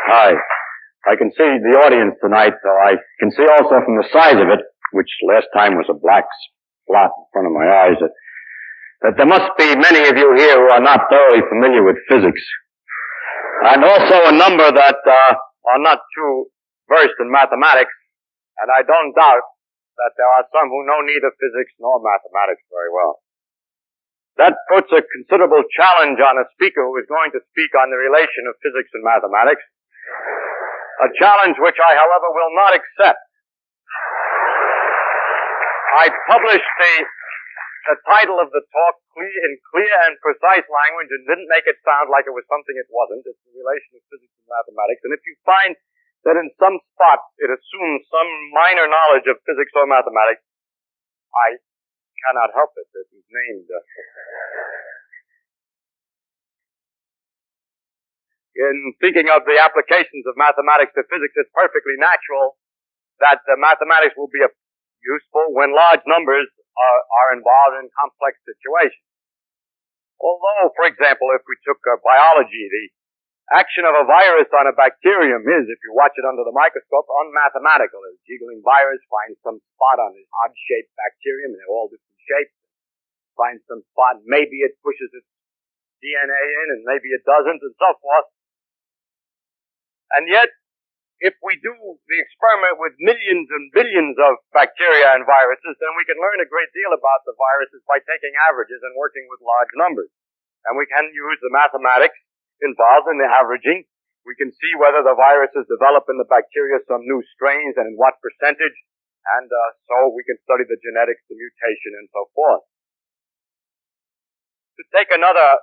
Hi. I can see the audience tonight, so I can see also from the size of it, which last time was a black spot in front of my eyes, that there must be many of you here who are not thoroughly familiar with physics. And also a number that are not too versed in mathematics, and I don't doubt that there are some who know neither physics nor mathematics very well. That puts a considerable challenge on a speaker who is going to speak on the relation of physics and mathematics, a challenge which I, however, will not accept. I published the title of the talk in clear and precise language and didn't make it sound like it was something it wasn't. It's the relation of physics and mathematics. And if you find that in some spots it assumes some minor knowledge of physics or mathematics, I cannot help it. It is named. In thinking of the applications of mathematics to physics, it's perfectly natural that mathematics will be useful when large numbers are involved in complex situations. Although, for example, if we took biology, the action of a virus on a bacterium is, if you watch it under the microscope, unmathematical. A jiggling virus finds some spot on an odd-shaped bacterium, and they're all different shapes. Finds some spot, maybe it pushes its DNA in, and maybe it doesn't, and so forth. And yet, if we do the experiment with millions and billions of bacteria and viruses, then we can learn a great deal about the viruses by taking averages and working with large numbers. And we can use the mathematics involved in the averaging. We can see whether the viruses develop in the bacteria some new strains and in what percentage. And so we can study the genetics, the mutation, and so forth. To take another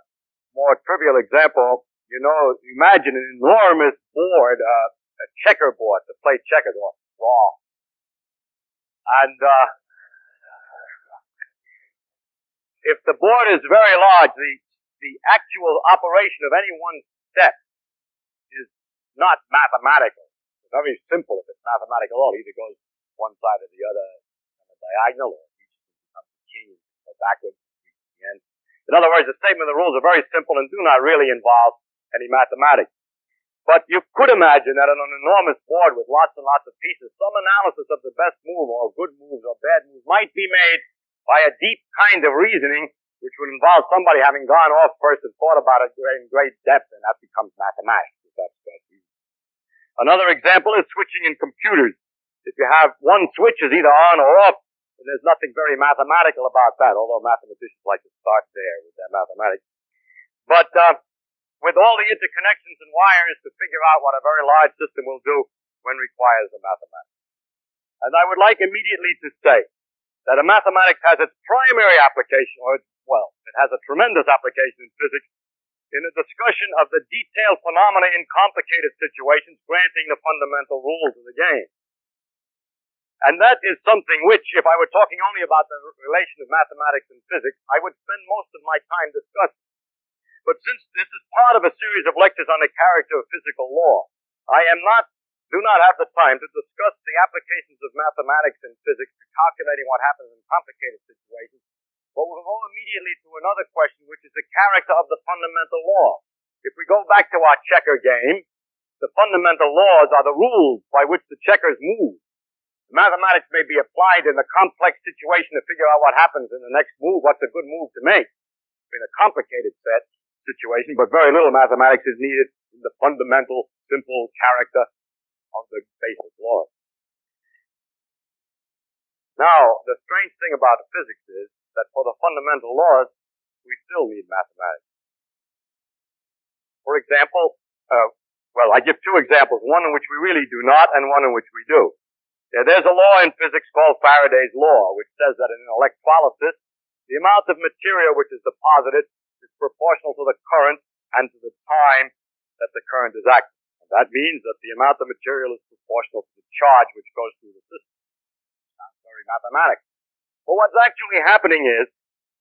more trivial example, imagine an enormous board, a checkerboard to play checkers on, raw. And if the board is very large, the actual operation of any one step is not mathematical. It's very simple if it's mathematical at all. It either goes one side or the other on a diagonal, or becomes a key and go backwards and reach the end. In other words, the statement of the rules are very simple and do not really involve any mathematics. But you could imagine that on an enormous board with lots and lots of pieces, some analysis of the best move or good moves or bad moves might be made by a deep kind of reasoning, which would involve somebody having gone off first and thought about it in great depth, and that becomes mathematics. Another example is switching in computers. If you have one switch is either on or off, then there's nothing very mathematical about that, although mathematicians like to start there with their mathematics. But with all the interconnections and wires to figure out what a very large system will do when requires a mathematics. And I would like immediately to say that a mathematics has its primary application, it has a tremendous application in physics, in a discussion of the detailed phenomena in complicated situations, granting the fundamental rules of the game. And that is something which, if I were talking only about the relation of mathematics and physics, I would spend most of my time discussing. But since this is part of a series of lectures on the character of physical law, I do not have the time to discuss the applications of mathematics and physics to calculating what happens in complicated situations, but we'll go immediately to another question, which is the character of the fundamental law. If we go back to our checker game, the fundamental laws are the rules by which the checkers move. Mathematics may be applied in a complex situation to figure out what happens in the next move, what's a good move to make. In a complicated situation, but very little mathematics is needed in the fundamental, simple character of the basic laws. Now, the strange thing about physics is that for the fundamental laws, we still need mathematics. For example, I give two examples, one in which we really do not and one in which we do. There's a law in physics called Faraday's law, which says that in electrolysis, the amount of material which is deposited is proportional to the current and to the time that the current is active. And that means that the amount of material is proportional to the charge which goes through the system. Sounds very mathematical. But what's actually happening is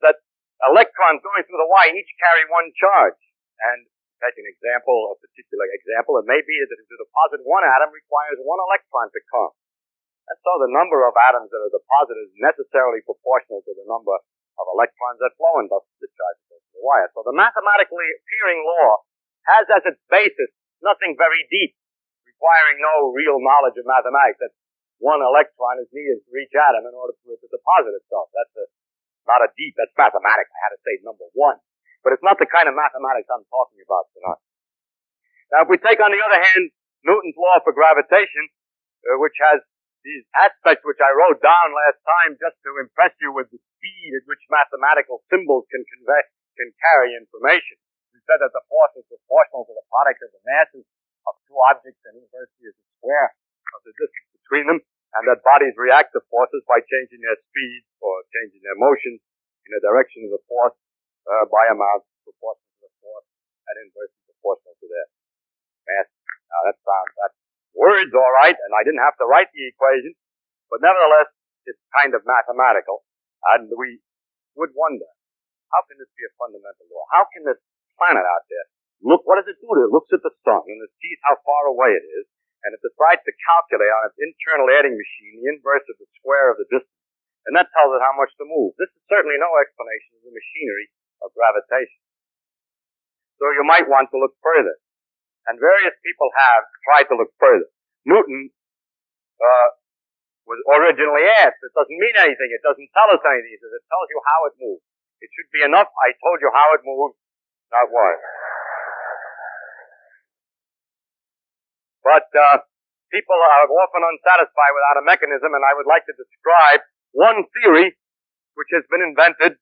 that electrons going through the wire each carry one charge. And to take a particular example, it may be that to deposit one atom requires one electron to come. And so the number of atoms that are deposited is necessarily proportional to the number of electrons that flow, and thus the charge goes through the wire. So the mathematically appearing law has as its basis nothing very deep. requiring no real knowledge of mathematics, that one electron is needed to each atom in order for it to deposit itself. That's mathematics. I had to say number one. But it's not the kind of mathematics I'm talking about tonight. Now, if we take, on the other hand, Newton's law for gravitation, which has these aspects which I wrote down last time just to impress you with the speed at which mathematical symbols can carry information. We said that the force is proportional to the product of the masses of two objects, and inversely is the square of the distance between them, and that bodies react to forces by changing their speed or changing their motion in the direction of the force by amounts proportional to the force and inversely proportional to their mass. Now that words all right, and I didn't have to write the equation, but nevertheless, it's kind of mathematical, and we would wonder, how can this be a fundamental law? How can this planet out there look, what does it do? It looks at the sun, and it sees how far away it is, and it decides to calculate on its internal adding machine the inverse of the square of the distance, and that tells it how much to move. This is certainly no explanation of the machinery of gravitation. So you might want to look further. And various people have tried to look further. Newton was originally asked, it doesn't mean anything, it doesn't tell us anything, he says, it tells you how it moves. It should be enough, I told you how it moves, not what. But people are often unsatisfied without a mechanism, and I would like to describe one theory which has been invented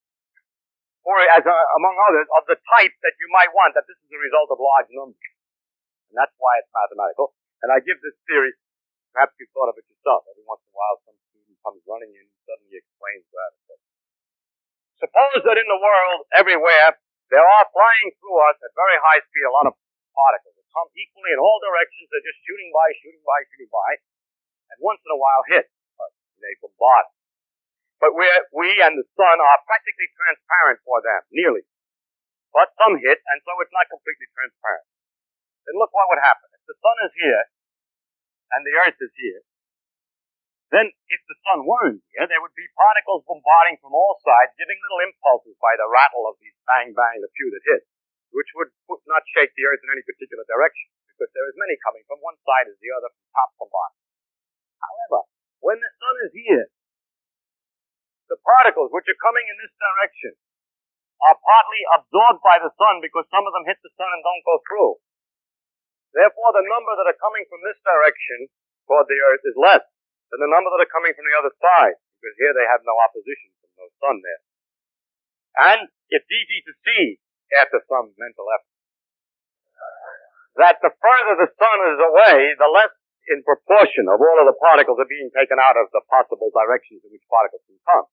for, among others, of the type that you might want, that this is the result of large numbers. And that's why it's mathematical. And I give this theory, perhaps you've thought of it yourself. Every once in a while, some student comes running in and suddenly explains gravitation. Suppose that in the world, everywhere, there are flying through us at very high speed a lot of particles that come equally in all directions. They're just shooting by, and once in a while hit us. They bombard us. But we and the sun are practically transparent for them, nearly. But some hit, and so it's not completely transparent. Then look what would happen. If the sun is here, and the earth is here, then if the sun weren't here, there would be particles bombarding from all sides, giving little impulses by the rattle of these bang, the few that hit, which would not shake the earth in any particular direction, because there is many coming from one side as the other, from top to bottom. However, when the sun is here, the particles which are coming in this direction are partly absorbed by the sun because some of them hit the sun and don't go through. Therefore, the number that are coming from this direction toward the earth is less than the number that are coming from the other side, because here they have no opposition from no sun there. And it's easy to see, after some mental effort, that the further the sun is away, the less in proportion of all of the particles are being taken out of the possible directions in which particles can come.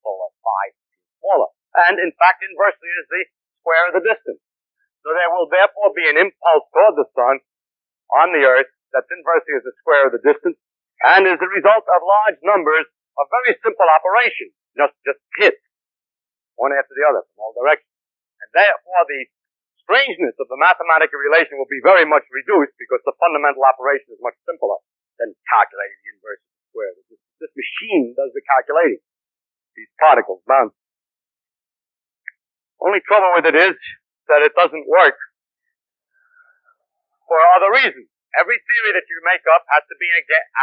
So like 5 smaller. And in fact, inversely is the square of the distance. So there will therefore be an impulse toward the sun on the earth that's inversely as the square of the distance, and is the result of large numbers of very simple operations, just hit one after the other from all directions. And therefore the strangeness of the mathematical relation will be very much reduced because the fundamental operation is much simpler than calculating the inverse of the square. This machine does the calculating. These particles bounce. Only trouble with it is that it doesn't work for other reasons. Every theory that you make up has to be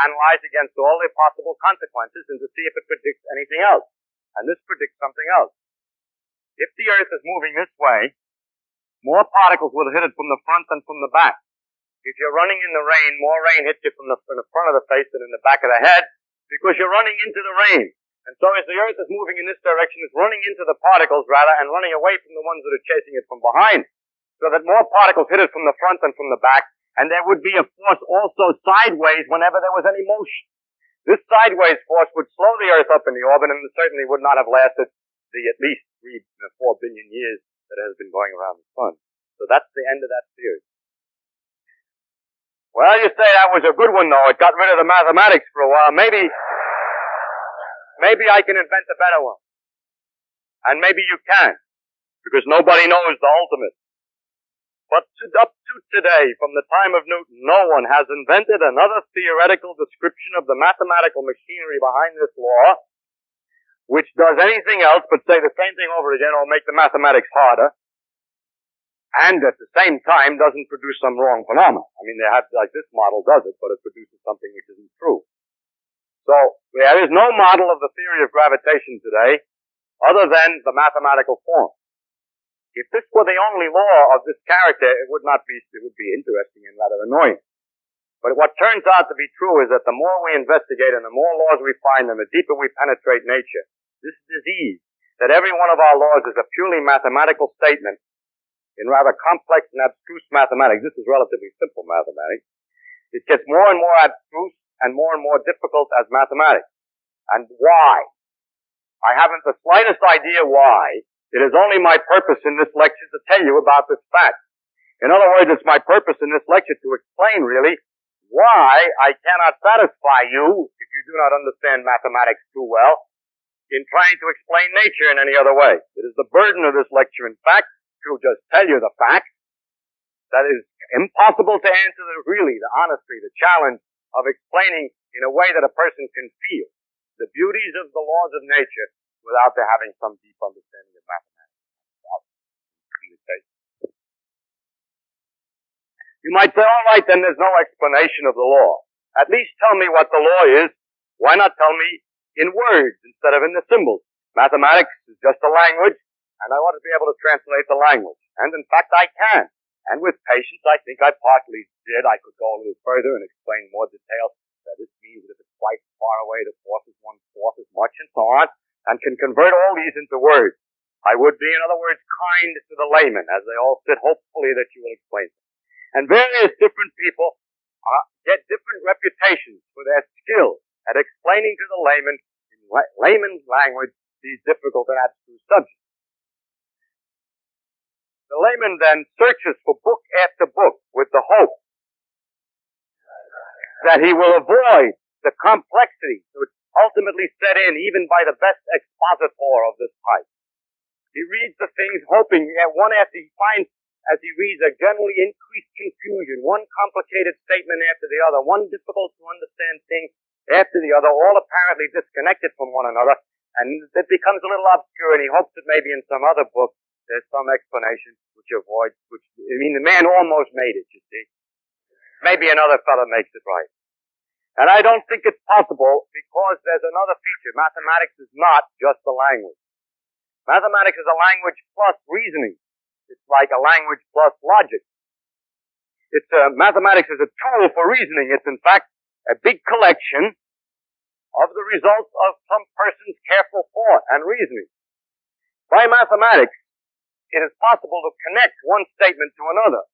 analyzed against all the possible consequences and to see if it predicts anything else. And this predicts something else. If the earth is moving this way, more particles will hit it from the front than from the back. If you're running in the rain, more rain hits you from the front of the face than in the back of the head, because you're running into the rain. And so as the earth is moving in this direction, it's running into the particles rather, and running away from the ones that are chasing it from behind. So that more particles hit it from the front than from the back, and there would be a force also sideways whenever there was any motion. This sideways force would slow the earth up in the orbit, and it certainly would not have lasted the at least 4 billion years that it has been going around the sun. So that's the end of that theory. Well, you say that was a good one, though. It got rid of the mathematics for a while. Maybe I can invent a better one. And maybe you can, because nobody knows the ultimate. But up to today, from the time of Newton, no one has invented another theoretical description of the mathematical machinery behind this law, which does anything else but say the same thing over again or make the mathematics harder, and at the same time doesn't produce some wrong phenomena. I mean, they have, like this model does it, but it produces something which isn't true. So there is no model of the theory of gravitation today other than the mathematical form. If this were the only law of this character, it would be interesting and rather annoying. But what turns out to be true is that the more we investigate and the more laws we find and the deeper we penetrate nature, this disease, that every one of our laws is a purely mathematical statement in rather complex and abstruse mathematics. This is relatively simple mathematics. It gets more and more abstruse and more difficult as mathematics. And why? I haven't the slightest idea why. It is only my purpose in this lecture to tell you about this fact. In other words, it's my purpose in this lecture to explain really why I cannot satisfy you, if you do not understand mathematics too well, in trying to explain nature in any other way. It is the burden of this lecture, in fact, to just tell you the facts. That is impossible to answer the honesty, the challenge of explaining in a way that a person can feel the beauties of the laws of nature without their having some deep understanding of mathematics. You might say, all right, then there's no explanation of the law. At least tell me what the law is. Why not tell me in words instead of in the symbols? Mathematics is just a language, and I want to be able to translate the language. And in fact, I can. And with patience, I think I partly did. I could go a little further and explain more detail. That this means that if it's quite far away, the force is 1/4 as much, and so on, and can convert all these into words. I would be, in other words, kind to the layman, as they all sit, hopefully that you will explain them. And various different people get different reputations for their skill at explaining to the layman, in layman's language, these difficult and abstruse subjects. The layman then searches for book after book with the hope that he will avoid the complexity which ultimately set in even by the best expositor of this type. He reads the things hoping that one after he finds, as he reads, a generally increased confusion, one complicated statement after the other, one difficult to understand thing after the other, all apparently disconnected from one another, and it becomes a little obscure, and he hopes that maybe in some other book there's some explanation the man almost made it, you see. Maybe another fellow makes it right. And I don't think it's possible because there's another feature. Mathematics is not just a language. Mathematics is a language plus reasoning. It's like a language plus logic. Mathematics is a tool for reasoning. It's in fact a big collection of the results of some person's careful thought and reasoning. By mathematics, it is possible to connect one statement to another.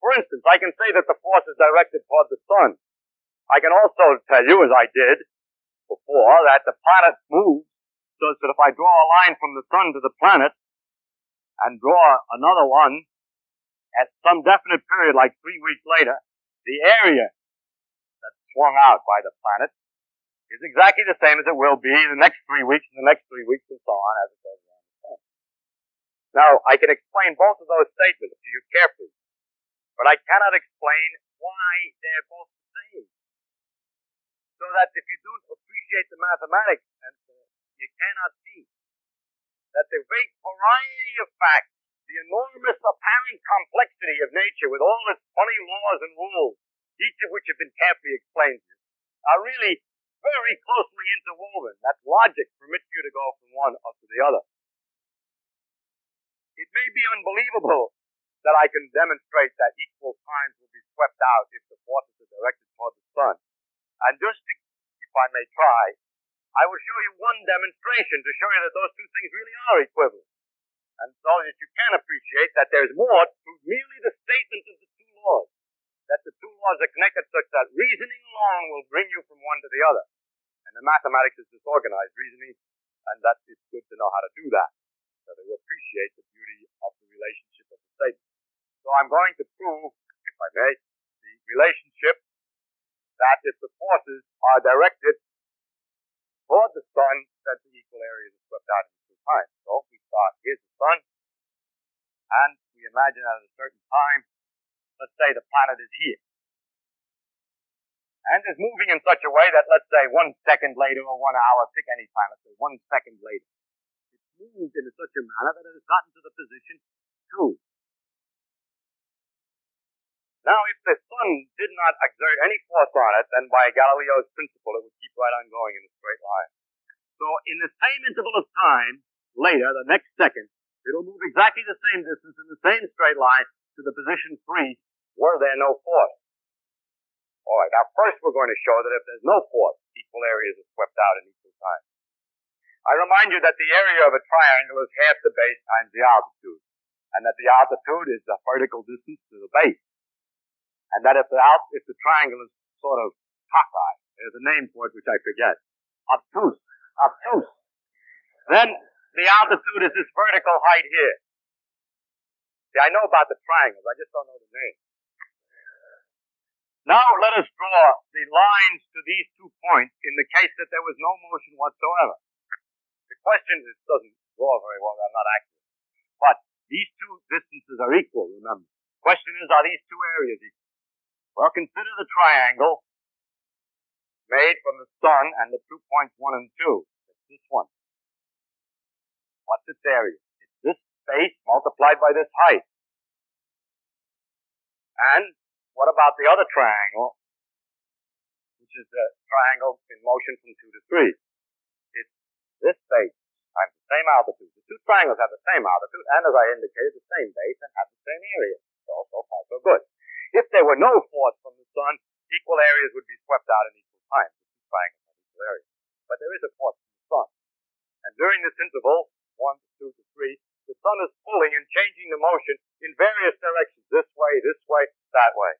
For instance, I can say that the force is directed toward the sun. I can also tell you, as I did before, that the planet moves so that if I draw a line from the sun to the planet and draw another one at some definite period, like 3 weeks later, the area that's swung out by the planet is exactly the same as it will be the next 3 weeks and the next 3 weeks and so on as it goes around the sun. Now, I can explain both of those statements to you carefully, but I cannot explain why they're both the same. So that if you don't appreciate the mathematics, you cannot see that the great variety of facts, the enormous apparent complexity of nature with all its funny laws and rules, each of which have been carefully explained to you, are really very closely interwoven. That logic permits you to go from one up to the other. It may be unbelievable that I can demonstrate that equal times will be swept out if the forces are directed toward the sun. And just to, if I may try, I will show you one demonstration to show you that those two things really are equivalent. And so that you can appreciate that there's more to merely the statement of the two laws. That the two laws are connected such that reasoning alone will bring you from one to the other. And the mathematics is disorganized reasoning, and that is good to know how to do that. So they will appreciate the beauty of the relationship of the statement. So I'm going to prove, if I may, the relationship that if the forces are directed toward the sun, that the equal areas are swept out in 2 times. So we start, here's the sun, and we imagine at a certain time, let's say the planet is here. And is moving in such a way that, let's say, 1 second later or 1 hour, pick any time, let's say 1 second later. It's moved in such a manner that it has gotten to the position 2. Now, if the sun did not exert any force on it, then by Galileo's principle, it would keep right on going in a straight line. So in the same interval of time, later, the next second, it'll move exactly the same distance in the same straight line to the position 3, were there no force. All right, now first we're going to show that if there's no force, equal areas are swept out in equal time. I remind you that the area of a triangle is half the base times the altitude, and that the altitude is the vertical distance to the base. And that if the triangle is sort of cockeyed, there's a name for it which I forget, obtuse, then the altitude is this vertical height here. See, I know about the triangles, I just don't know the name. Now let us draw the lines to these 2 points in the case that there was no motion whatsoever. The question is, doesn't draw very well, I'm not accurate. But these two distances are equal, remember. The question is, are these two areas equal? Well, consider the triangle made from the sun and the 2 points 1 and 2. It's this one. What's its area? It's this space multiplied by this height. And what about the other triangle, which is the triangle in motion from 2 to 3? It's this base times the same altitude. The two triangles have the same altitude, and as I indicated, the same base and have the same area. So far, so good. If there were no force from the sun, equal areas would be swept out in equal time. The two triangles have equal areas. But there is a force from the sun. And during this interval, 1 to 2 to 3, the sun is pulling and changing the motion in various directions, this way, that way.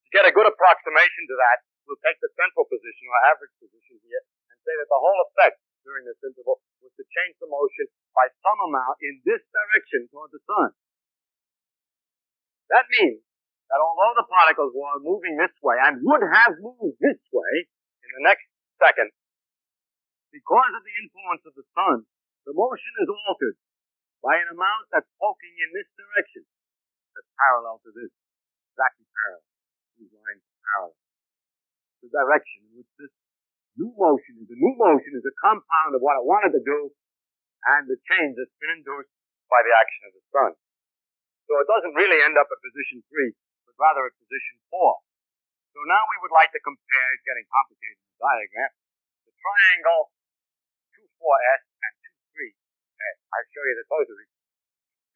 To get a good approximation to that, we'll take the central position, or average position here, and say that the whole effect during this interval was to change the motion by some amount in this direction toward the sun. That means that although the particles were moving this way and would have moved this way in the next second, because of the influence of the sun, the motion is altered by an amount that's poking in this direction. That's parallel to this. Exactly parallel. These lines are parallel. The direction in which this new motion is. The new motion is a compound of what it wanted to do and the change that's been induced by the action of the sun. So it doesn't really end up at position 3, but rather at position 4. So now we would like to compare, it's getting complicated in the diagram, the triangle 2,4S and 2,3S. I'll show you the closure.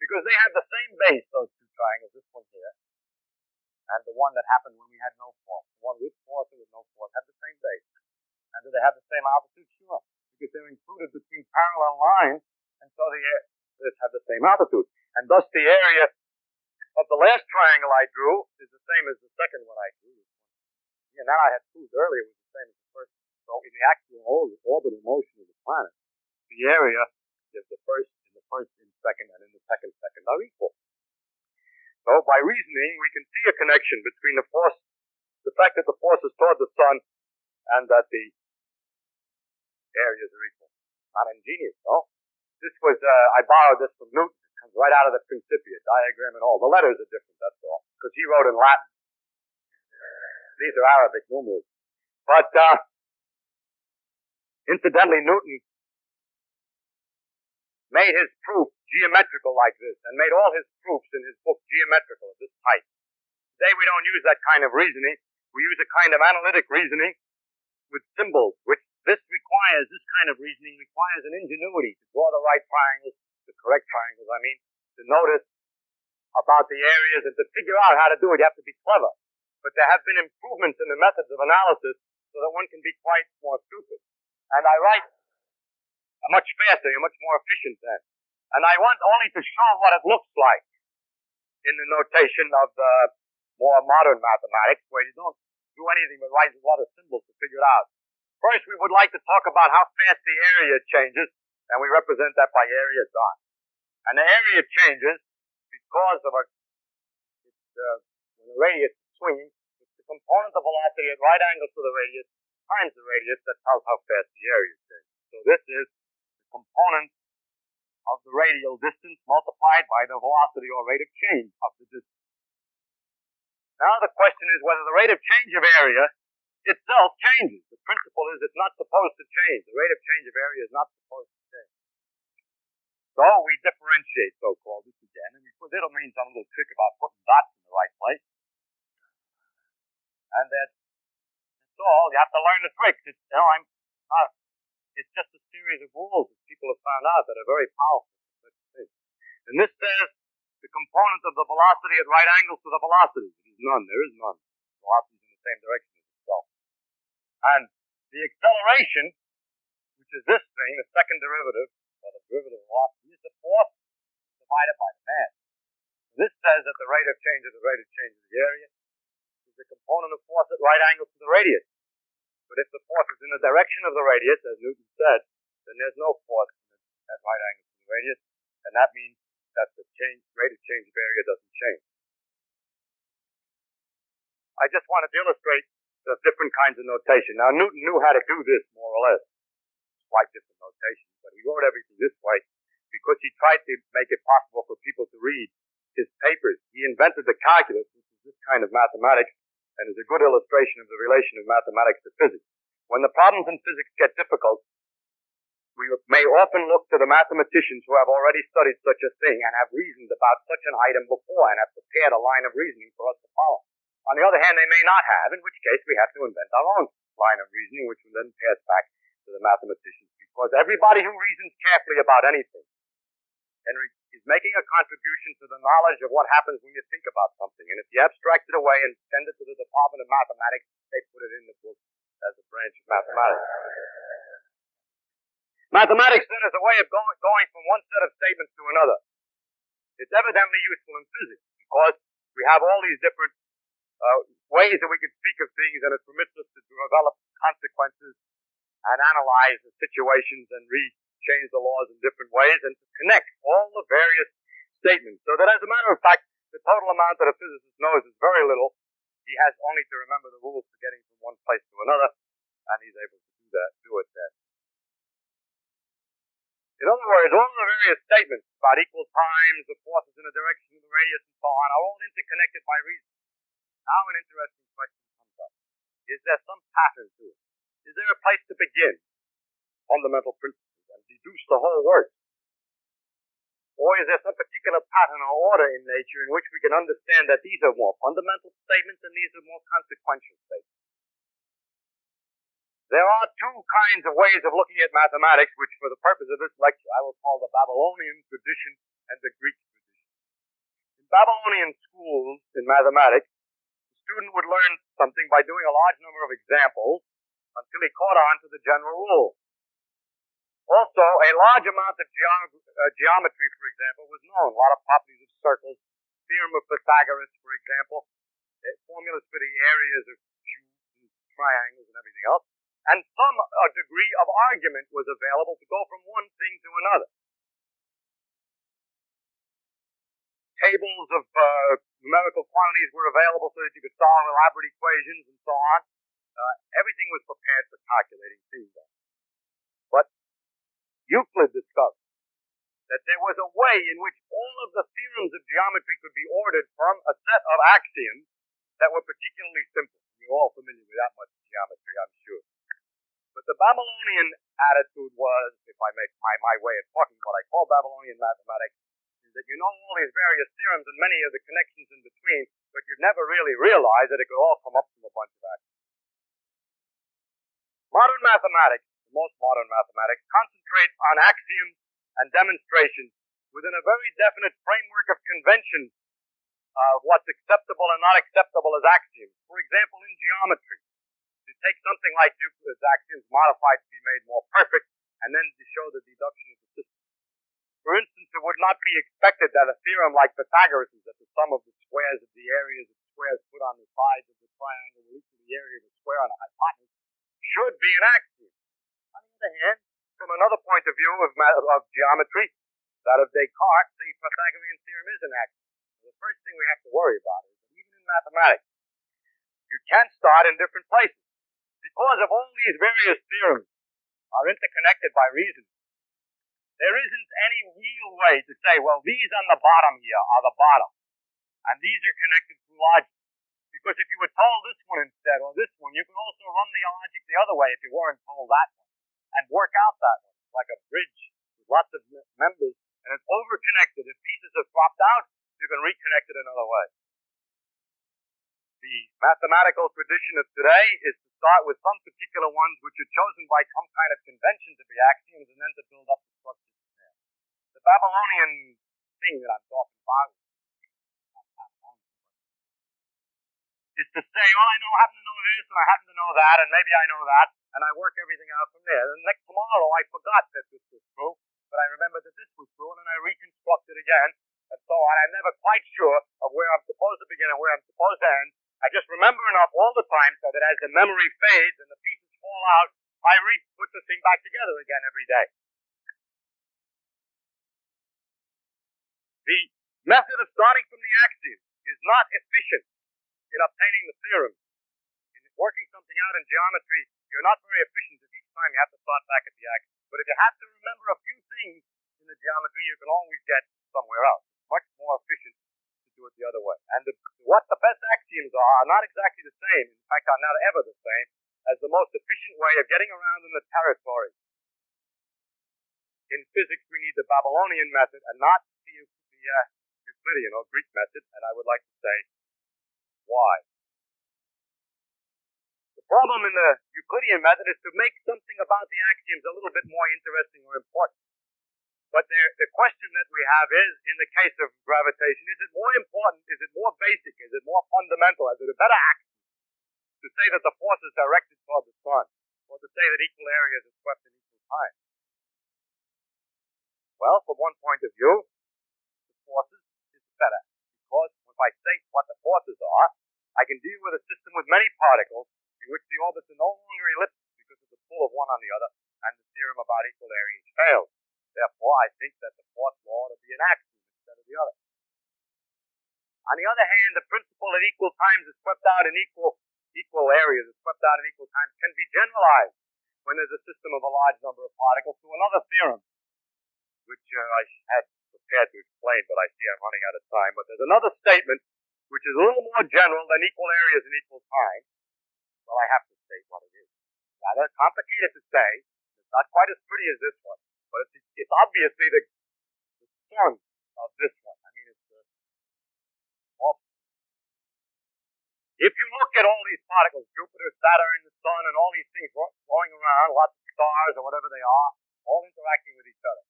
Because they have the same base, those two triangles, this one here, and the one that happened when we had no force. The one with force and with no force have the same base. And do they have the same altitude? Sure. Because they're included between parallel lines, and so they have the same altitude. And thus the area of the last triangle I drew is the same as the second one I drew. And that I had proved earlier was the same as the first. So in the actual orbital motion of the planet, the area is the first, in second, and in the second are equal. So by reasoning, we can see a connection between the force, the fact that the force is toward the sun, and that the areas are equal. Not ingenious, no? This was, I borrowed this from Newton. It comes right out of the Principia diagram and all. The letters are different, that's all. Because he wrote in Latin. These are Arabic numerals. But, incidentally, Newton made his proof geometrical like this, and made all his proofs in his book geometrical of this type. Today we don't use that kind of reasoning. We use a kind of analytic reasoning with symbols, which this kind of reasoning requires an ingenuity to draw the right triangles, the correct triangles, to notice about the areas, and to figure out how to do it, you have to be clever. But there have been improvements in the methods of analysis so that one can be quite more stupid. And I write much faster, you're much more efficient then. And I want only to show what it looks like in the notation of the more modern mathematics, where you don't do anything but write a lot of symbols to figure it out. First, we would like to talk about how fast the area changes, and we represent that by area dot. And the area changes because of when the radius is swinging, it's the component of velocity at right angles to the radius times the radius that tells how fast the area changes. So this is the component of the radial distance multiplied by the velocity or rate of change of the distance. Now the question is whether the rate of change of area itself changes. The principle is it's not supposed to change. The rate of change of area is not supposed to change. So we differentiate, so-called, this again, and we put, it'll mean some little trick about putting dots in the right place. And that's all. You have to learn the tricks. It's just a series of rules that people have found out that are very powerful. And this says the component of the velocity at right angles to the velocity. There is none. There is none. Velocity is in the same direction as itself. And the acceleration, which is this thing, the second derivative, or the derivative of velocity, is the force divided by the mass. This says that the rate of change of the area is the component of force at right angles to the radius. But if the force is in the direction of the radius, as Newton said, then there's no force at right angles to the radius, and that means that the rate of change of area doesn't change. I just wanted to illustrate the different kinds of notation. Now, Newton knew how to do this, more or less. Quite different notation, but he wrote everything this way because he tried to make it possible for people to read his papers. He invented the calculus, which is this kind of mathematics, and is a good illustration of the relation of mathematics to physics. When the problems in physics get difficult, we may often look to the mathematicians who have already studied such a thing and have reasoned about such an item before and have prepared a line of reasoning for us to follow. On the other hand, they may not have, in which case we have to invent our own line of reasoning, which will then pass back to the mathematicians, because everybody who reasons carefully about anything is making a contribution to the knowledge of what happens when you think about something. And if you abstract it away and send it to the Department of Mathematics, they put it in the book as a branch of mathematics. Mathematics, then, is a way of going from one set of statements to another. It's evidently useful in physics because we have all these different ways that we can speak of things, and it permits us to develop consequences and analyze the situations and change the laws in different ways and to connect all the various statements. So that, as a matter of fact, the total amount that a physicist knows is very little. He has only to remember the rules for getting from one place to another, and he's able to do it then. In other words, all the various statements about equal times, the forces in the direction of the radius, and so on, are all interconnected by reason. Now an interesting question comes up. Is there some pattern to it? Is there a place to begin fundamental principles and deduce the whole work? Or is there some particular pattern or order in nature in which we can understand that these are more fundamental statements and these are more consequential statements? There are two kinds of ways of looking at mathematics, which for the purpose of this lecture I will call the Babylonian tradition and the Greek tradition. In Babylonian schools in mathematics, the student would learn something by doing a large number of examples until he caught on to the general rule. Also, a large amount of geometry, for example, was known. A lot of properties of circles, theorem of Pythagoras, for example, formulas for the areas of cubes and triangles and everything else. And some degree of argument was available to go from one thing to another. Tables of numerical quantities were available so that you could solve elaborate equations and so on. Everything was prepared for calculating things. But Euclid discovered that there was a way in which all of the theorems of geometry could be ordered from a set of axioms that were particularly simple. You're all familiar with that much geometry, I'm sure. But the Babylonian attitude was, if I make my way of talking what I call Babylonian mathematics, is that you know all these various theorems and many of the connections in between, but you'd never really realize that it could all come up from a bunch of axioms. Modern mathematics, most modern mathematics, concentrates on axioms and demonstrations within a very definite framework of convention of what's acceptable and not acceptable as axioms. For example, in geometry, to take something like Euclid's axioms modified to be made more perfect, and then to show the deduction of the system. For instance, it would not be expected that a theorem like Pythagoras, that the sum of the squares of the areas of squares put on the sides of the triangle will equal the area of the square on a hypotenuse, should be an axiom. On the other hand, from another point of view of geometry, that of Descartes, the Pythagorean theorem is an axiom. So the first thing we have to worry about is that even in mathematics, you can start in different places. Because of all these various theorems are interconnected by reason, there isn't any real way to say, well, these on the bottom here are the bottom, and these are connected through logic. Because if you were told this one instead, or this one, you could also run the logic the other way if you weren't told that one, and work out that one. It's like a bridge with lots of members, and it's overconnected. If pieces have dropped out, you can reconnect it another way. The mathematical tradition of today is to start with some particular ones which are chosen by some kind of convention to be axioms and then to build up the structures from there. The Babylonian thing that I'm talking about is to say, oh, I happen to know this and I happen to know that and maybe I know that and I work everything out from there. And next tomorrow I forgot that this was true, but I remembered that this was true and then I reconstruct it again and so on. I'm never quite sure of where I'm supposed to begin and where I'm supposed to end. I just remember enough all the time so that as the memory fades and the pieces fall out, I put the thing back together again every day. The method of starting from the axiom is not efficient in obtaining the theorem. In working something out in geometry, you're not very efficient if each time you have to start back at the axiom. But if you have to remember a few things in the geometry, you can always get somewhere else. It's much more efficient do it the other way. And what the best axioms are not exactly the same. In fact, are not ever the same as the most efficient way of getting around in the territory. In physics, we need the Babylonian method and not the Euclidean or Greek method, and I would like to say why. The problem in the Euclidean method is to make something about the axioms a little bit more interesting or important. But the question that we have is, in the case of gravitation, is it more important, is it more basic, is it more fundamental, is it a better axiom to say that the force is directed toward the sun, or to say that equal areas are swept in equal time? Well, from one point of view, the forces is better, because if I state what the forces are, I can deal with a system with many particles in which the orbits are no longer elliptic because of the pull of one on the other, and the theorem about equal areas fails. Therefore, I think that the fourth law ought to be an axiom instead of the other. On the other hand, the principle that equal times is swept out in equal areas, is swept out in equal times, can be generalized when there's a system of a large number of particles to another theorem, which I had prepared to explain, but I see I'm running out of time. But there's another statement which is a little more general than equal areas in equal time. Well, I have to state what it is. Now, that's complicated to say. It's not quite as pretty as this one. But it's obviously the son of this one. I mean, it's if you look at all these particles, Jupiter, Saturn, the sun, and all these things going around, lots of stars or whatever they are, all interacting with each other,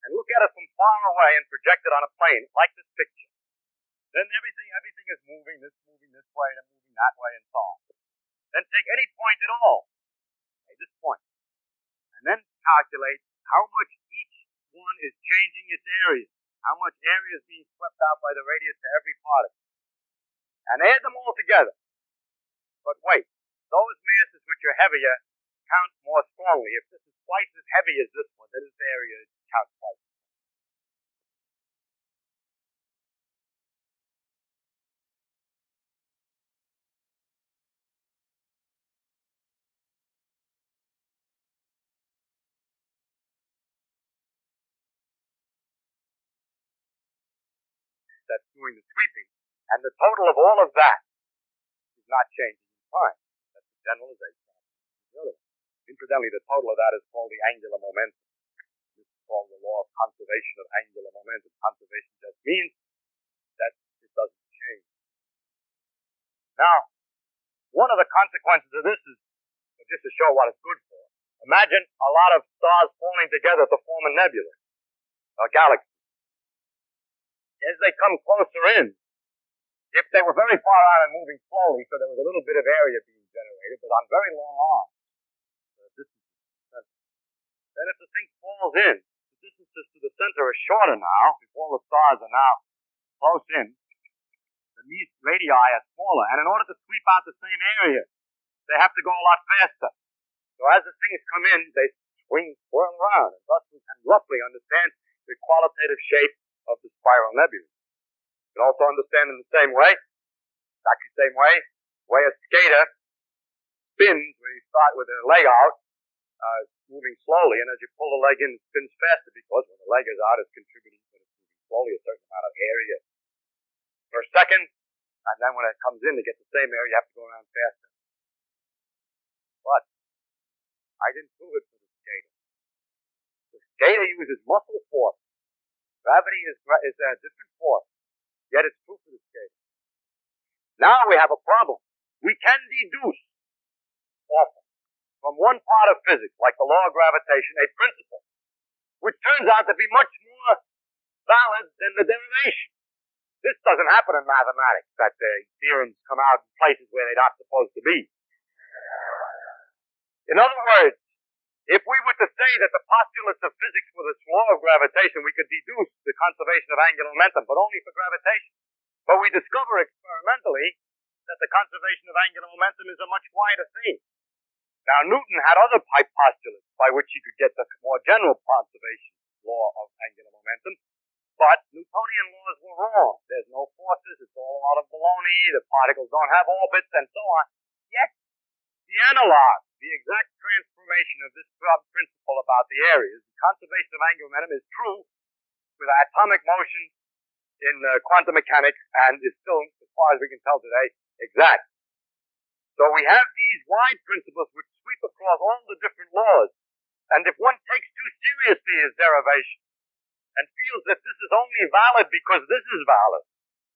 and look at it from far away and project it on a plane, like this picture, then everything is moving this way, and moving that way, and so on. Then take any point at all, okay, this point, and then calculate how much each one is changing its area, how much area is being swept out by the radius to every particle, and add them all together. But wait, those masses which are heavier count more strongly. If this is twice as heavy as this one, then its area counts twice. That's doing the sweeping, and the total of all of that is not changing in time. That's the generalization of the other one. Incidentally, the total of that is called the angular momentum. This is called the law of conservation of angular momentum. Conservation just means that it doesn't change. Now, one of the consequences of this is, just to show what it's good for, imagine a lot of stars falling together to form a nebula, a galaxy. As they come closer in, if they were very far out and moving slowly, so there was a little bit of area being generated, but on very long arms, then if the thing falls in, the distances to the center are shorter now, if all the stars are now close in, the radii are smaller, and in order to sweep out the same area, they have to go a lot faster. So as the things come in, they swirl around, and thus we can roughly understand the qualitative shape of the spiral nebula. You can also understand in the same way, exactly the same way a skater spins when you start with a leg out, moving slowly, and as you pull the leg in, it spins faster because when the leg is out, it's contributing when it's moving slowly a certain amount of area per second, and then when it comes in to get the same area, you have to go around faster. But I didn't prove it for the skater. The skater uses muscle force. Gravity is a different force, yet it's true for the skater. Now we have a problem. We can deduce often from one part of physics, like the law of gravitation, a principle, which turns out to be much more valid than the derivation. This doesn't happen in mathematics, that theorems come out in places where they're not supposed to be. In other words, if we were to say that the postulates of physics were this law of gravitation, we could deduce the conservation of angular momentum, but only for gravitation. But we discover experimentally that the conservation of angular momentum is a much wider thing. Now, Newton had other postulates by which he could get the more general conservation law of angular momentum, but Newtonian laws were wrong. There's no forces, it's all a lot of baloney, the particles don't have orbits, and so on. Yet, the analog, the exact transformation of this principle about the areas, the conservation of angular momentum, is true with atomic motion in quantum mechanics and is still, as far as we can tell today, exact. So we have these wide principles which sweep across all the different laws, and if one takes too seriously his derivation and feels that this is only valid because this is valid,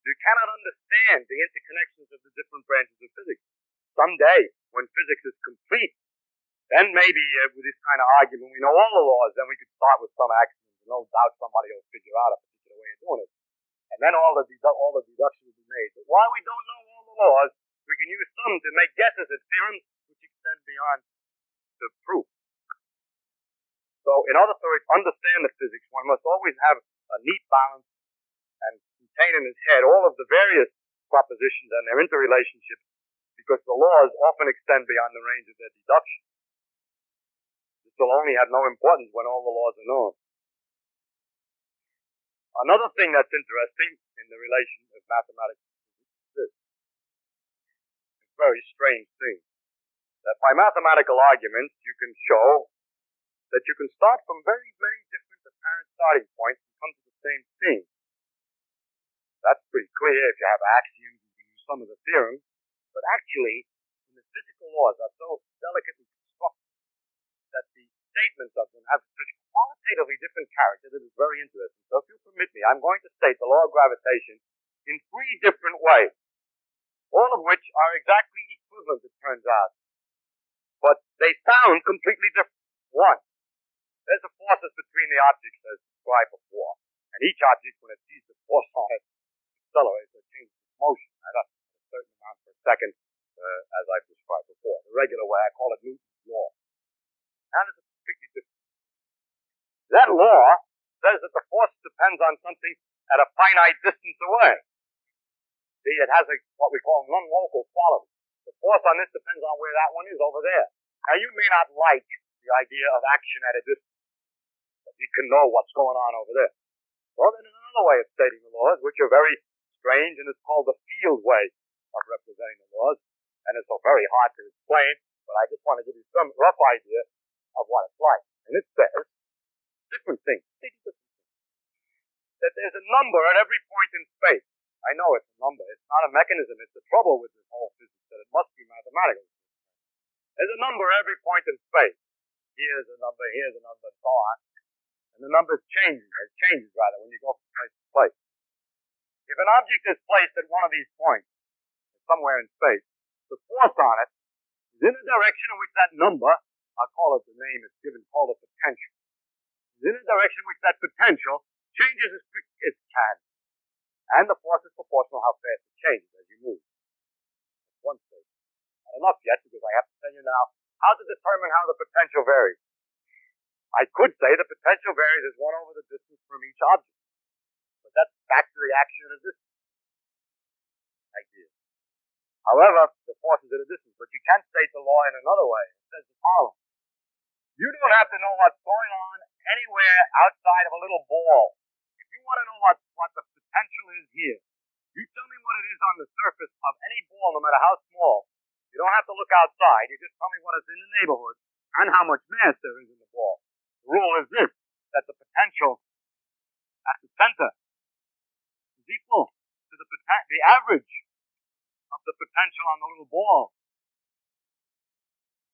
you cannot understand the interconnections of the different branches of physics. Someday, when physics is complete, then maybe with this kind of argument, we know all the laws, then we could start with some axioms, and no doubt somebody will figure out a particular way of doing it. And then all the deductions will be made. But while we don't know all the laws, we can use some to make guesses at theorems which extend beyond the proof. So, in order to understand the physics, one must always have a neat balance and contain in his head all of the various propositions and their interrelationships, because the laws often extend beyond the range of their deduction. This will only have no importance when all the laws are known. Another thing that's interesting in the relation of mathematics is this. It's a very strange thing. That by mathematical arguments, you can show that you can start from very many different apparent starting points and come to the same thing. That's pretty clear if you have axioms, you can use some of the theorems, but actually, the physical laws are so delicately constructed that the statements of them have such qualitatively different character that it's very interesting. So if you permit me, I'm going to state the law of gravitation in 3 different ways, all of which are exactly equivalent, it turns out. But they sound completely different. One, there's a forces between the objects as described before. And each object, when it sees the force on it, accelerates or changes its motion at a certain amount per second, as I've described before. The regular way, I call it Newton's law. Now there's a completely different. That law says that the force depends on something at a finite distance away. See, it has what we call non-local quality. The force on this depends on where that one is over there. Now you may not like the idea of action at a distance. You can know what's going on over there. Well, then there's another way of stating the laws, which are very strange, and it's called the field way of representing the laws, and it's so very hard to explain, but I just want to give you some rough idea of what it's like. And it says different things, that there's a number at every point in space. I know it's a number. It's not a mechanism. It's the trouble with this whole physics, that it must be mathematical. There's a number at every point in space. Here's a number, and so on. And the number changes, when you go from place to place. If an object is placed at one of these points, somewhere in space, the force on it is in the direction in which that number, I'll call it the name it's given, called a potential, is in the direction in which that potential changes as quick as it can. And the force is proportional how fast it changes as you move. That's one state. Not enough yet, because I have to tell you now how to determine how the potential varies. I could say the potential varies as 1 over the distance from each object. But that's back to the action at a distance idea. However, the force is at a distance, but you can state the law in another way. It says the following. You don't have to know what's going on anywhere outside of a little ball. If you want to know what the potential is here, you tell me what it is on the surface of any ball, no matter how small. You don't have to look outside. You just tell me what is in the neighborhood and how much mass there is in the ball. The rule is this, that the potential at the center is equal to the average of the potential on the little ball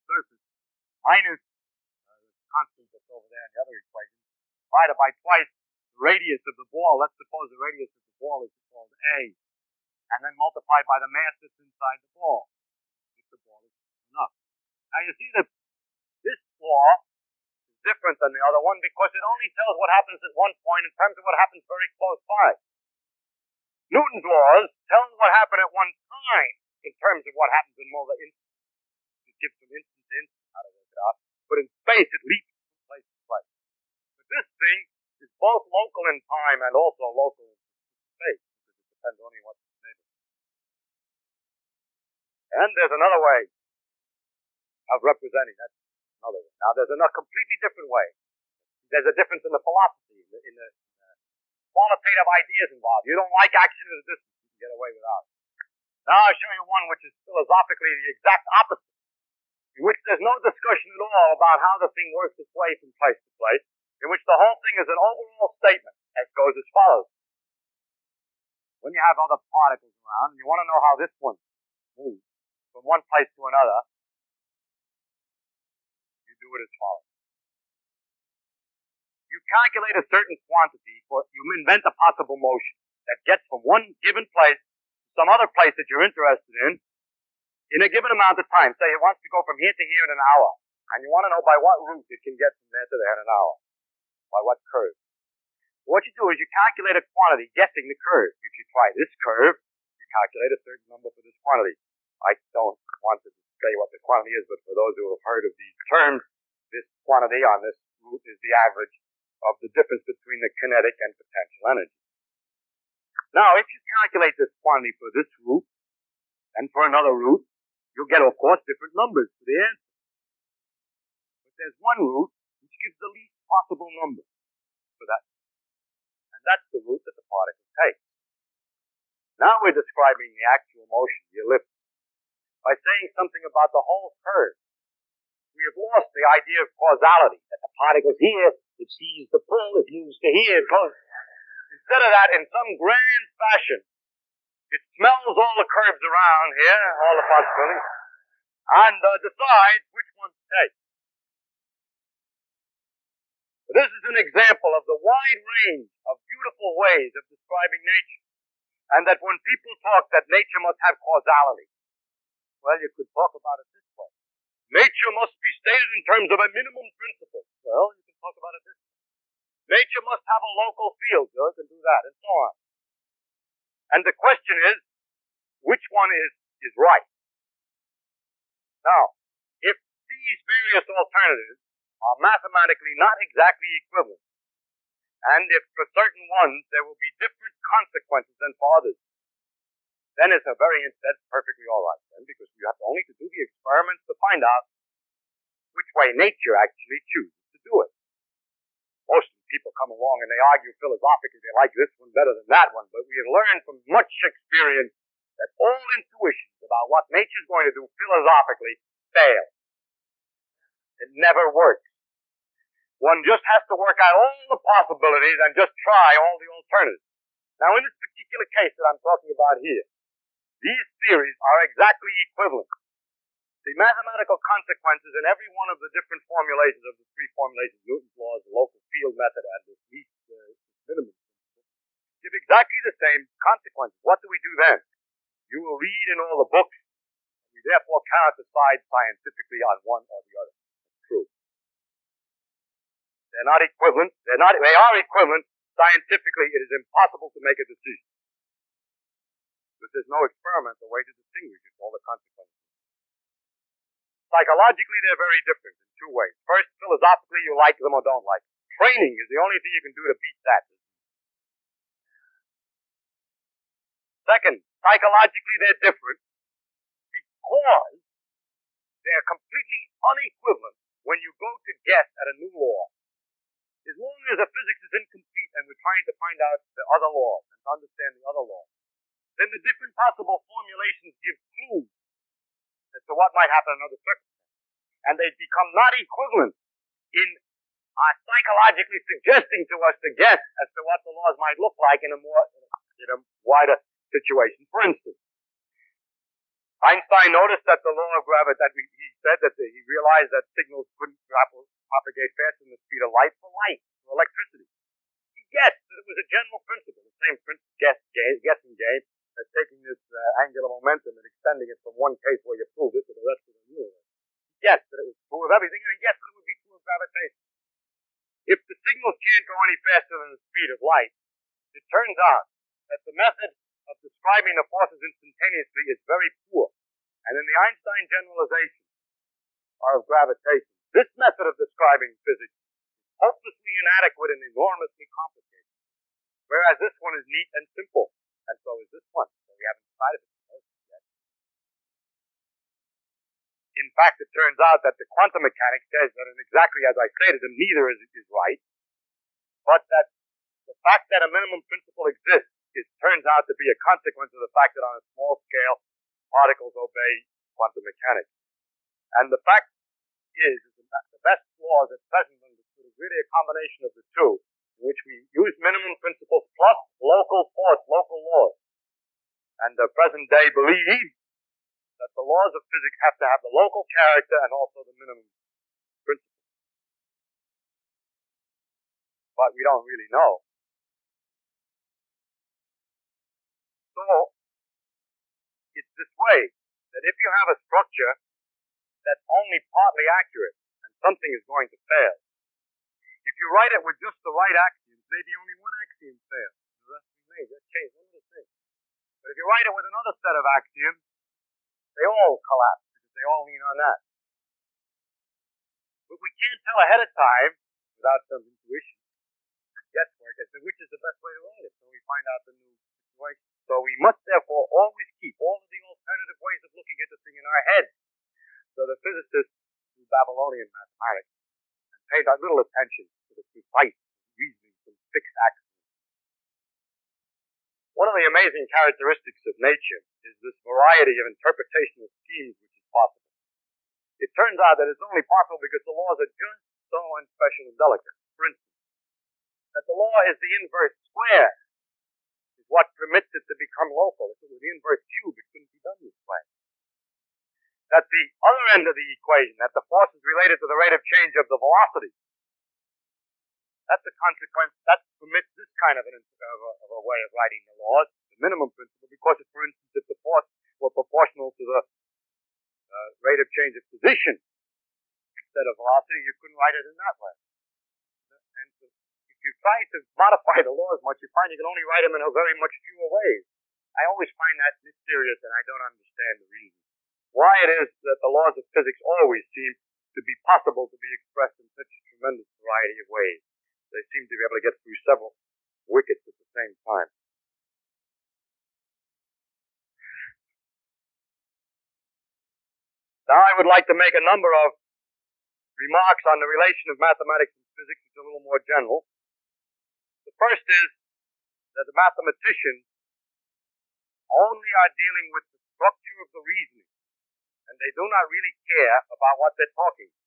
surface minus the constant that's over there in the other equation, divided by twice the radius of the ball. Let's suppose the radius of the ball is called A. and then multiplied by the mass that's inside the ball, if the ball is enough. Now you see that this law is different than the other one because it only tells what happens at one point in terms of what happens very close by. Newton's laws tell what happened at one time in terms of what happens in more instance. It gives some instant to instant how to work it out. But in space, it leaps from place to place. But this thing is both local in time and also local in space because it depends only on what's in the neighborhood. And there's another way of representing that. Another way. Now, there's a completely different way. There's a difference in the philosophy, in the qualitative ideas involved. You don't like action at a distance, you can get away without it. Now I'll show you one which is philosophically the exact opposite, in which there's no discussion at all about how the thing works its way from place to place, in which the whole thing is an overall statement that goes as follows. When you have other particles around, and you want to know how this one moves from one place to another, you do it as follows. You calculate a certain quantity, you invent a possible motion that gets from one given place to some other place that you're interested in a given amount of time. Say it wants to go from here to here in an hour, and you want to know by what route it can get from there to there in an hour, by what curve. What you do is you calculate a quantity guessing the curve. If you try this curve, you calculate a certain number for this quantity. I don't want to say what the quantity is, but for those who have heard of these terms, this quantity on this route is the average of the difference between the kinetic and potential energy. Now, if you calculate this quantity for this route and for another route, you'll get, of course, different numbers for the answer. But there's one route which gives the least possible number for that. And that's the route that the particle takes. Now we're describing the actual motion, the ellipse, by saying something about the whole curve. We have lost the idea of causality, that the particle's here, it sees the pull, it moves to here, it goes. Instead of that, in some grand fashion, it smells all the curves around here, all the possibilities, and decides which one to take. So this is an example of the wide range of beautiful ways of describing nature, and that when people talk that nature must have causality, well, you could talk about it this way. Nature must be stated in terms of a minimum principle. Well, you can talk about it this way. Nature must have a local field. You can do that, and so on. And the question is, which one is right? Now, if these various alternatives are mathematically not exactly equivalent, and if for certain ones there will be different consequences than for others, then that's perfectly all right then, because you have only to do the experiments to find out which way nature actually chooses to do it. Most people come along and they argue philosophically they like this one better than that one, but we have learned from much experience that all intuitions about what nature's going to do philosophically fail. It never works. One just has to work out all the possibilities and just try all the alternatives. Now, in this particular case that I'm talking about here, these theories are exactly equivalent. The mathematical consequences in every one of the different formulations of the three formulations, Newton's laws, the local field method, and the least minimum principle, give exactly the same consequences. What do we do then? You will read in all the books, and we therefore cannot decide scientifically on one or the other. It's true. They're not equivalent. They are equivalent. Scientifically, it is impossible to make a decision. But there's no experimental way to distinguish all the consequences. Psychologically, they're very different in two ways. First, philosophically, you like them or don't like them. Training is the only thing you can do to beat that. Second, psychologically, they're different because they're completely unequivalent when you go to guess at a new law. As long as the physics is incomplete and we're trying to find out the other laws and to understand the other laws, then the different possible formulations give clues as to what might happen in other circumstances. And they become not equivalent in psychologically suggesting to us to guess as to what the laws might look like in a wider situation. For instance, Einstein noticed that the law of gravity, he said that he realized that signals couldn't propagate faster than the speed of light for electricity. He guessed that it was a general principle, the same guessing game taking this angular momentum and extending it from one case where you proved it to the rest of the universe. Yes, that it was true of everything, and yes, that it would be true of gravitation. If the signals can't go any faster than the speed of light, it turns out that the method of describing the forces instantaneously is very poor. And in the Einstein generalization of gravitation, this method of describing physics is hopelessly inadequate and enormously complicated. Whereas this one is neat and simple, and so is this one. So we haven't decided it yet. In fact, it turns out that the quantum mechanics says that exactly as I stated, and neither is right, but that the fact that a minimum principle exists turns out to be a consequence of the fact that on a small scale, particles obey quantum mechanics. And the fact is that the best laws at present understood is really a combination of the two, in which we use minimum principles plus local force, local laws. And the present day believes that the laws of physics have to have the local character and also the minimum principle. But we don't really know. So, it's this way, that if you have a structure that's only partly accurate, and something is going to fail, if you write it with just the right axioms, maybe only one axiom fails, the rest remains. That changes one little thing. But if you write it with another set of axioms, they all collapse, because they all lean on that. But we can't tell ahead of time, without some intuition and guesswork, as to which is the best way to write it, so we find out the new situation. So we must therefore always keep all of the alternative ways of looking at the thing in our head. So the physicists do Babylonian mathematics and paid little attention to the precise reasoning from fixed axioms. One of the amazing characteristics of nature is this variety of interpretational schemes which is possible. It turns out that it's only possible because the laws are just so unspecial and delicate. For instance, that the law is the inverse square. What permits it to become local. If it were the inverse cube, it couldn't be done this way. That the other end of the equation, that the force is related to the rate of change of the velocity, that's a consequence, that permits this kind of a way of writing the laws, the minimum principle, because if, for instance, if the force were proportional to the rate of change of position instead of velocity, you couldn't write it in that way. And so, if you try to modify the laws much, you find you can only write them in a very much fewer ways. I always find that mysterious, and I don't understand the reason. Why it is that the laws of physics always seem to be possible to be expressed in such a tremendous variety of ways. They seem to be able to get through several wickets at the same time. Now I would like to make a number of remarks on the relation of mathematics and physics, which is a little more general. The first is that the mathematicians only are dealing with the structure of the reasoning, and they do not really care about what they're talking about.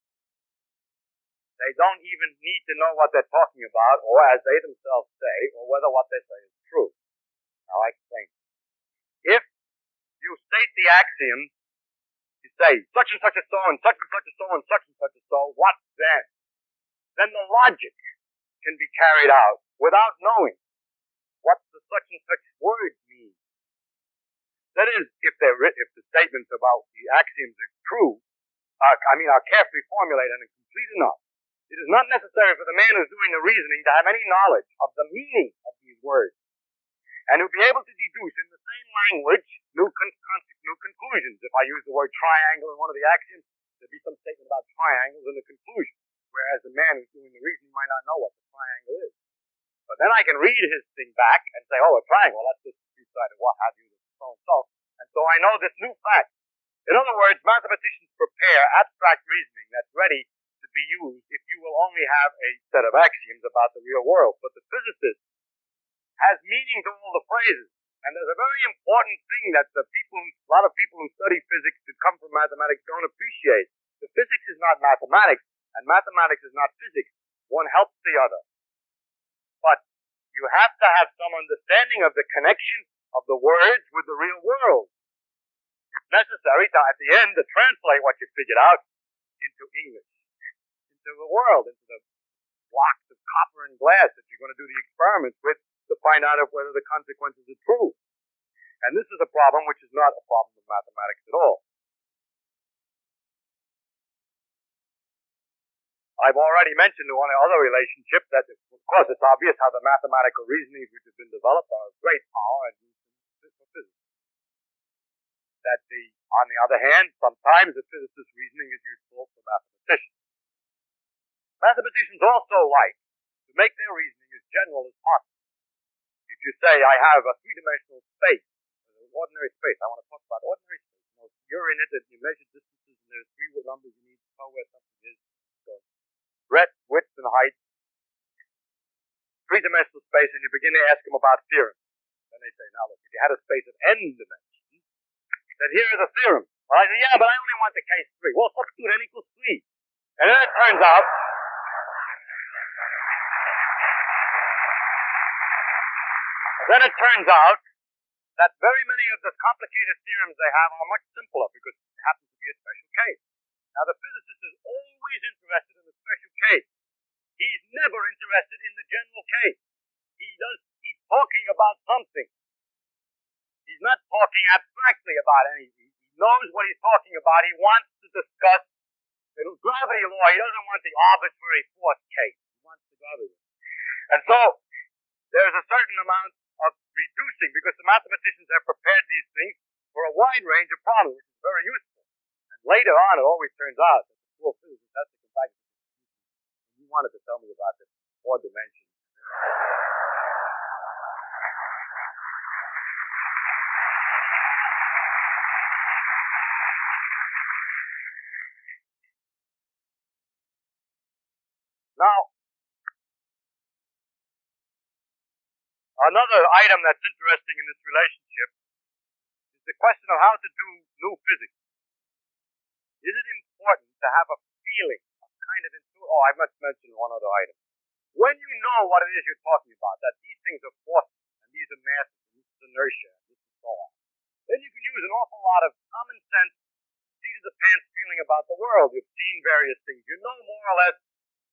They don't even need to know what they're talking about, or as they themselves say, or whether what they say is true. Now I explain. If you state the axiom, you say such and such is so, and such and such is so, and such and such is so, what then? Then the logic can be carried out without knowing what the such and such words mean. That is, if the statements about the axioms are true, are carefully formulated and complete enough, it is not necessary for the man who's doing the reasoning to have any knowledge of the meaning of these words, and to be able to deduce in the same language new conclusions. If I use the word triangle in one of the axioms, there'd be some statement about triangles in the conclusion, whereas the man who's doing the reasoning might not know what the triangle is. But then I can read his thing back and say, oh, a triangle, that's just two sided what have you, so and so. And so I know this new fact. In other words, mathematicians prepare abstract reasoning that's ready to be used if you will only have a set of axioms about the real world. But the physicist has meaning to all the phrases. And there's a very important thing that a lot of people who study physics who come from mathematics don't appreciate. The physics is not mathematics, and mathematics is not physics. One helps the other. But you have to have some understanding of the connection of the words with the real world. It's necessary to, at the end, to translate what you figured out into English, into the world, into the blocks of copper and glass that you're going to do the experiments with to find out whether the consequences are true. And this is a problem which is not a problem of mathematics at all. I've already mentioned one other relationship that, of course, it's obvious how the mathematical reasonings which have been developed are of great power and used for physics. That on the other hand, sometimes the physicist's reasoning is useful for mathematicians. Mathematicians also like to make their reasoning as general as possible. If you say, I have a three-dimensional space, an ordinary space, I want to talk about ordinary space. You know, you're in it and you measure distances and there's three numbers you need to know where something is. So, breadth, width, and height, three-dimensional space, and you begin to ask them about theorems. Then they say, now look, if you had a space of n dimensions, then here is a theorem. Well, I say, yeah, but I only want the case 3. Well, substitute n equals 3. And then it turns out that very many of the complicated theorems they have are much simpler because it happens to be a special case. Now, the physicist is always interested in the special case. He's never interested in the general case. He's talking about something. He's not talking abstractly about anything. He knows what he's talking about. He wants to discuss the gravity law. He doesn't want the arbitrary force case. He wants the gravity law. And so, there's a certain amount of reducing, because the mathematicians have prepared these things for a wide range of problems, which is very useful. And later on, it always turns out that the poor physicist has to come back. You wanted to tell me about this 4 dimensions. Now, another item that's interesting in this relationship is the question of how to do new physics. Is it important to have a feeling of kind of I must mention one other item. When you know what it is you're talking about, that these things are forces, and these are masses, and this is inertia, and this is so on, then you can use an awful lot of common sense, seat-of-the-pants feeling about the world. You've seen various things. You know more or less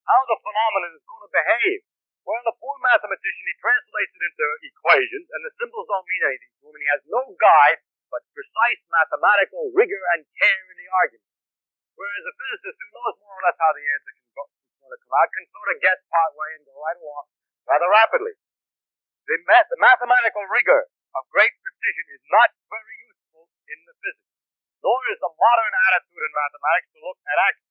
how the phenomenon is going to behave. Well, the poor mathematician, he translates it into equations, and the symbols don't mean anything to him, and he has no guide but precise mathematical rigor and care in the argument. Whereas a physicist who knows more or less how the answer is going to come out can sort of guess part way and go right along rather rapidly. The mathematical rigor of great precision is not very useful in the physics, nor is the modern attitude in mathematics to look at action.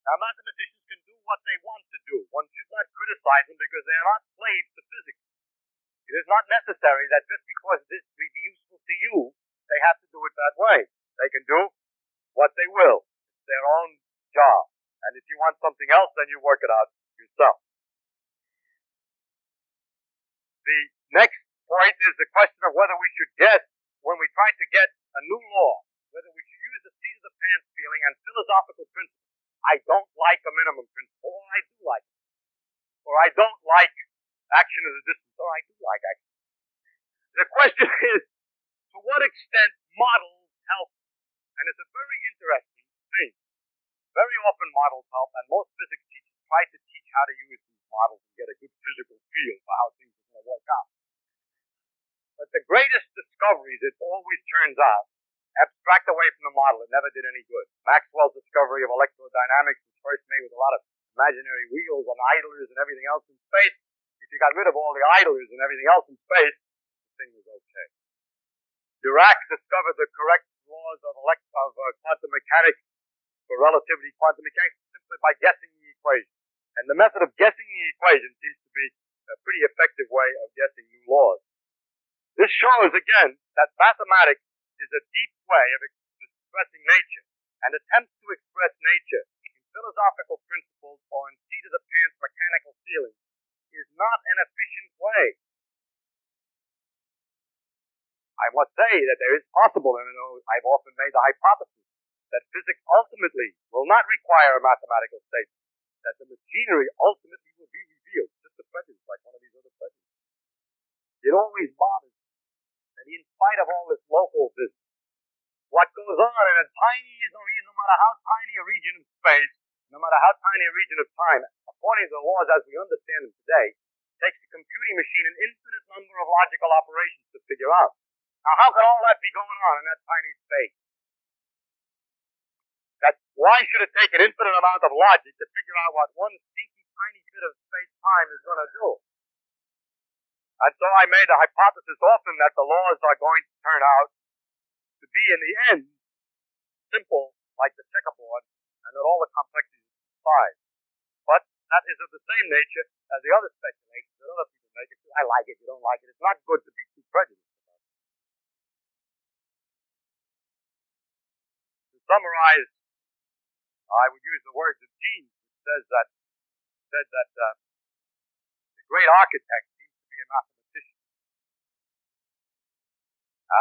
Now, mathematicians can do what they want to do. One should not criticize them because they are not slaves to physics. It is not necessary that just because this will be useful to you, they have to do it that way. They can do what they will. It's their own job. And if you want something else, then you work it out yourself. The next point is the question of whether we should get, when we try to get a new law, whether we should use the seat-of-the-pants feeling and philosophical principles. I don't like a minimum principle, or I do like it. Or I don't like action at a distance, or I do like action. The question is, to what extent models help? And it's a very interesting thing. Very often models help, and most physics teachers try to teach how to use these models and get a good physical feel for how things are going to work out. But the greatest discoveries, it always turns out, abstract away from the model. It never did any good. Maxwell's discovery of electrodynamics was first made with a lot of imaginary wheels and idlers and everything else in space. If you got rid of all the idlers and everything else in space, the thing was okay. Dirac discovered the correct laws of quantum mechanics for relativity quantum mechanics simply by guessing the equation. And the method of guessing the equation seems to be a pretty effective way of guessing new laws. This shows, again, that mathematics is a deep way of expressing nature, and attempts to express nature in philosophical principles or in seat-of-the-pants mechanical feelings is not an efficient way. I must say that there is possible, and I've often made the hypothesis, that physics ultimately will not require a mathematical statement, that the machinery ultimately will be revealed, just a prejudice like one of these other prejudices. It always bothers me that in spite of all this local physics, what goes on in a tiny, no matter how tiny a region of space, no matter how tiny a region of time, according to the laws as we understand them today, takes a computing machine an infinite number of logical operations to figure out. Now, how can all that be going on in that tiny space? Why should it take an infinite amount of logic to figure out what one stinky tiny bit of space-time is going to do? And so I made a hypothesis often that the laws are going to turn out to be, in the end, simple, like the checkerboard, and that all the complexities subside. But that is of the same nature as the other speculations that other people make. I like it, you don't like it. It's not good to be too prejudiced about it. To summarize, I would use the words of Jeans, which said that the great architect seems to be a mathematician.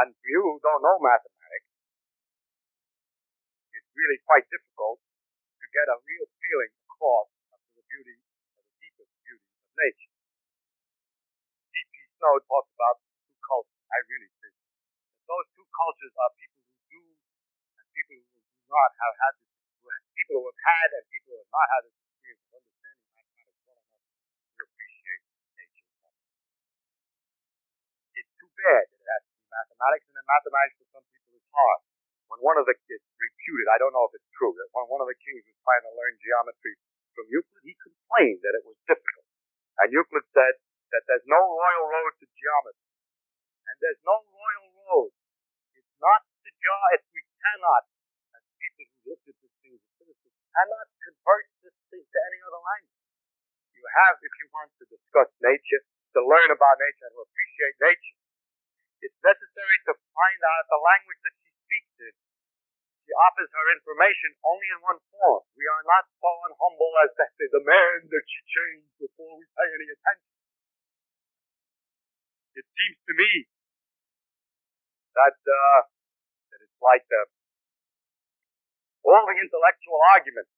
And for you who don't know mathematics, it's really quite difficult to get a real feeling across of the beauty, of the deepest beauty of nature. C.P. Snow talks about two cultures. I really think that those two cultures are people who do and people who do not have had this, people who have had and people who have not had this experience of understanding mathematics well enough to appreciate nature. It's too bad that it has to be mathematics, and that mathematics for some people is hard. When one of the kids reputed, I don't know if it's true, that when one of the kings was trying to learn geometry from Euclid, he complained that it was difficult. And Euclid said that there's no royal road to geometry. And there's no royal road. It's not the we cannot, as people who looked at this thing as citizens, cannot convert this thing to any other language. You have, if you want to discuss nature, to learn about nature and to appreciate nature, it's necessary to find out the language that she speaks in. She offers her information only in one form. We are not so humble as to demand that she change before we pay any attention. It seems to me that it's like all the intellectual arguments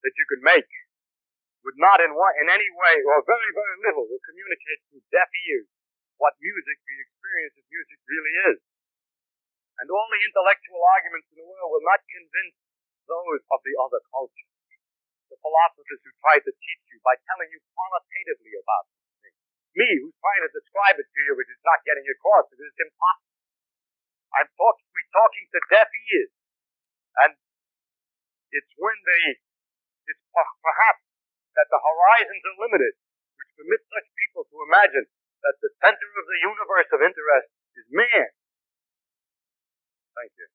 that you could make would not in any way, or very, very little, will communicate through deaf ears what music, the experience of music really is. And all the intellectual arguments in the world will not convince those of the other culture. The philosophers who try to teach you by telling you qualitatively about these things. Me, who's trying to describe it to you, which is not getting across, because it's impossible. We're talking to deaf ears. And it's perhaps that the horizons are limited, which permit such people to imagine that the center of the universe of interest is man. Thank you.